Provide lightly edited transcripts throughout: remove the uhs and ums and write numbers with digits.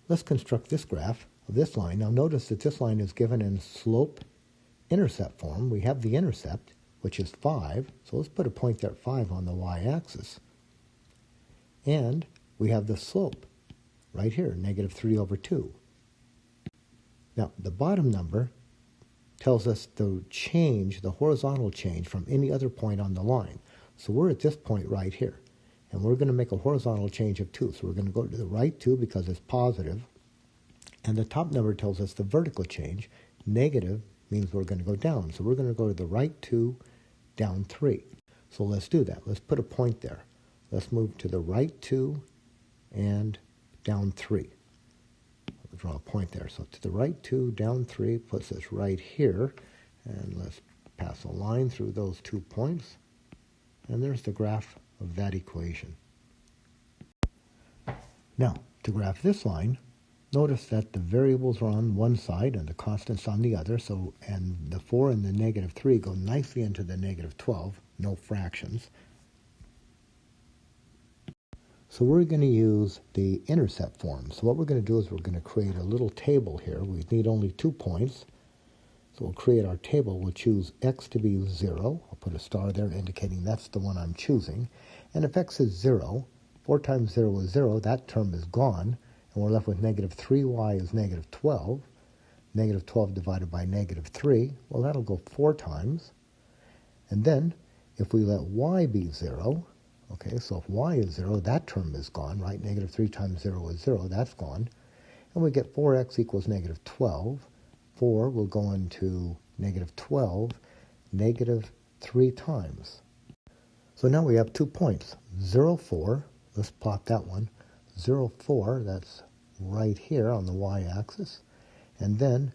let's construct this graph of this line. Now notice that this line is given in slope-intercept form. We have the intercept, which is 5, so let's put a point there at 5 on the y-axis. And we have the slope right here, negative 3 over 2. Now, the bottom number tells us the change, the horizontal change from any other point on the line. So we're at this point right here, and we're going to make a horizontal change of 2. So we're going to go to the right 2 because it's positive, and the top number tells us the vertical change. Negative means we're going to go down. So we're going to go to the right 2, down 3. So let's do that. Let's put a point there. Let's move to the right 2 and down 3. We'll draw a point there. So to the right 2, down 3 puts us right here. And let's pass a line through those 2 points. And there's the graph of that equation. Now, to graph this line, notice that the variables are on one side and the constants on the other. So, and the 4 and the negative 3 go nicely into the negative 12, no fractions. So we're going to use the intercept form. So what we're going to do is we're going to create a little table here. We need only 2 points. So we'll create our table. We'll choose x to be 0. I'll put a star there indicating that's the one I'm choosing. And if x is 0, 4 times 0 is 0, that term is gone. And we're left with negative 3y is negative 12. Negative 12 divided by negative 3, well, that'll go 4 times. And then if we let y be 0, okay, so if y is 0, that term is gone, right? Negative 3 times 0 is 0, that's gone. And we get 4x equals negative 12. 4 will go into negative 12, negative 3 times. So now we have 2 points, 0, 4. Let's plot that one. 0, 4, that's right here on the y-axis. And then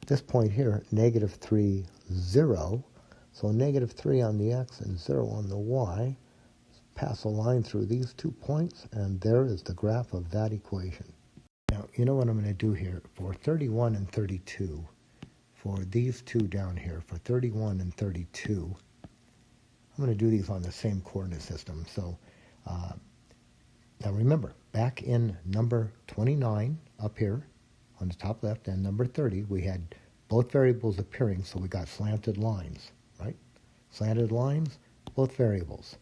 this point here, negative 3, 0. So negative 3 on the x and 0 on the y. Pass a line through these 2 points, and there is the graph of that equation. Now, you know what I'm going to do here? For 31 and 32, for these 2 down here, for 31 and 32, I'm going to do these on the same coordinate system. So, now remember, back in number 29, up here, on the top left, and number 30, we had both variables appearing, so we got slanted lines, right? Slanted lines, both variables.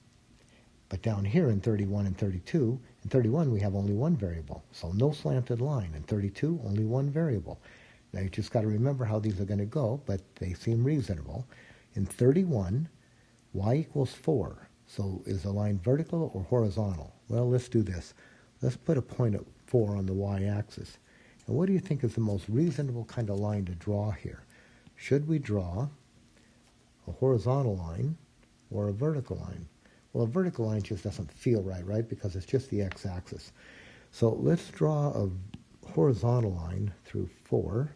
But down here in 31 and 32, in 31 we have only one variable, so no slanted line. In 32, only one variable. Now you just got to remember how these are going to go, but they seem reasonable. In 31, y equals 4. So is the line vertical or horizontal? Well, let's do this. Let's put a point at 4 on the y-axis. And what do you think is the most reasonable kind of line to draw here? Should we draw a horizontal line or a vertical line? Well, a vertical line just doesn't feel right? Because it's just the x-axis. So let's draw a horizontal line through 4.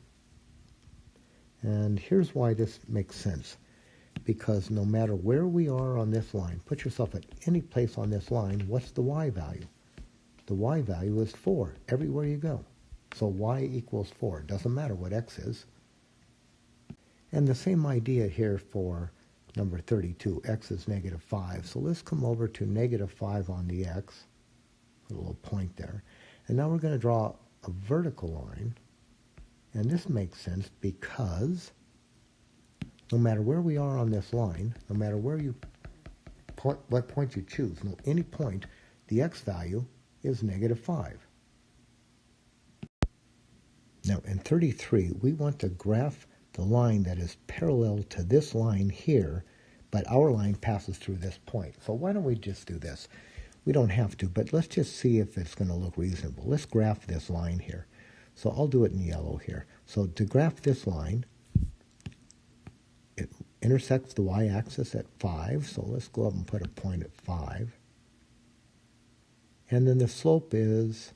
And here's why this makes sense. Because no matter where we are on this line, put yourself at any place on this line, what's the y value? The y value is 4 everywhere you go. So y equals 4. Doesn't matter what x is. And the same idea here for number 32, x is negative 5. So let's come over to negative 5 on the x, a little point there. And now we're going to draw a vertical line. And this makes sense because no matter where we are on this line, no matter where you point, what point you choose, no, any point, the x value is negative 5. Now in 33, we want to graph the line that is parallel to this line here, but our line passes through this point. So why don't we just do this? We don't have to, but let's just see if it's going to look reasonable. Let's graph this line here. So I'll do it in yellow here. So to graph this line, it intersects the y-axis at 5. So let's go up and put a point at 5. And then the slope is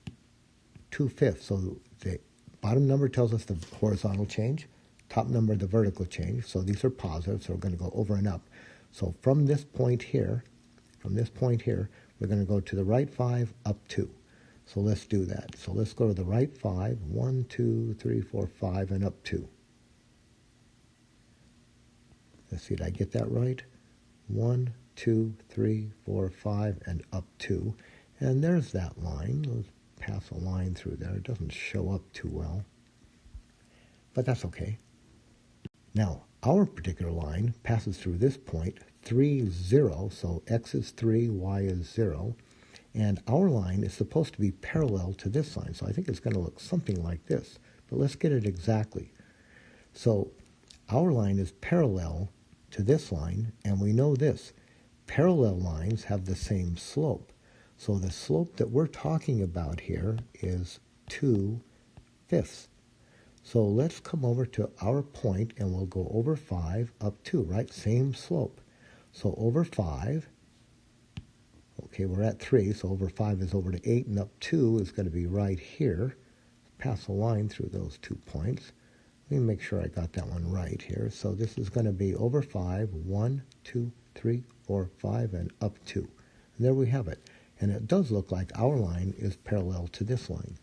2/5. So the bottom number tells us the horizontal change. Top number, the vertical change. So these are positive, so we're going to go over and up. So from this point here, we're going to go to the right 5, up 2. So let's do that. So let's go to the right 5, 1, 2, 3, 4, 5, and up 2. Let's see, did I get that right? 1, 2, 3, 4, 5, and up 2. And there's that line. Let's pass a line through there. It doesn't show up too well, but that's okay. Now, our particular line passes through this point, 3, 0, so x is 3, y is 0, and our line is supposed to be parallel to this line, so I think it's going to look something like this, but let's get it exactly. So our line is parallel to this line, and we know this. Parallel lines have the same slope. So the slope that we're talking about here is 2/5. So let's come over to our point, and we'll go over 5 up 2, right? Same slope. So over 5, okay, we're at 3, so over 5 is over to 8, and up 2 is going to be right here. Pass a line through those 2 points. Let me make sure I got that one right here. So this is going to be over 5, 1, 2, 3, 4, 5, and up 2. And there we have it. And it does look like our line is parallel to this line.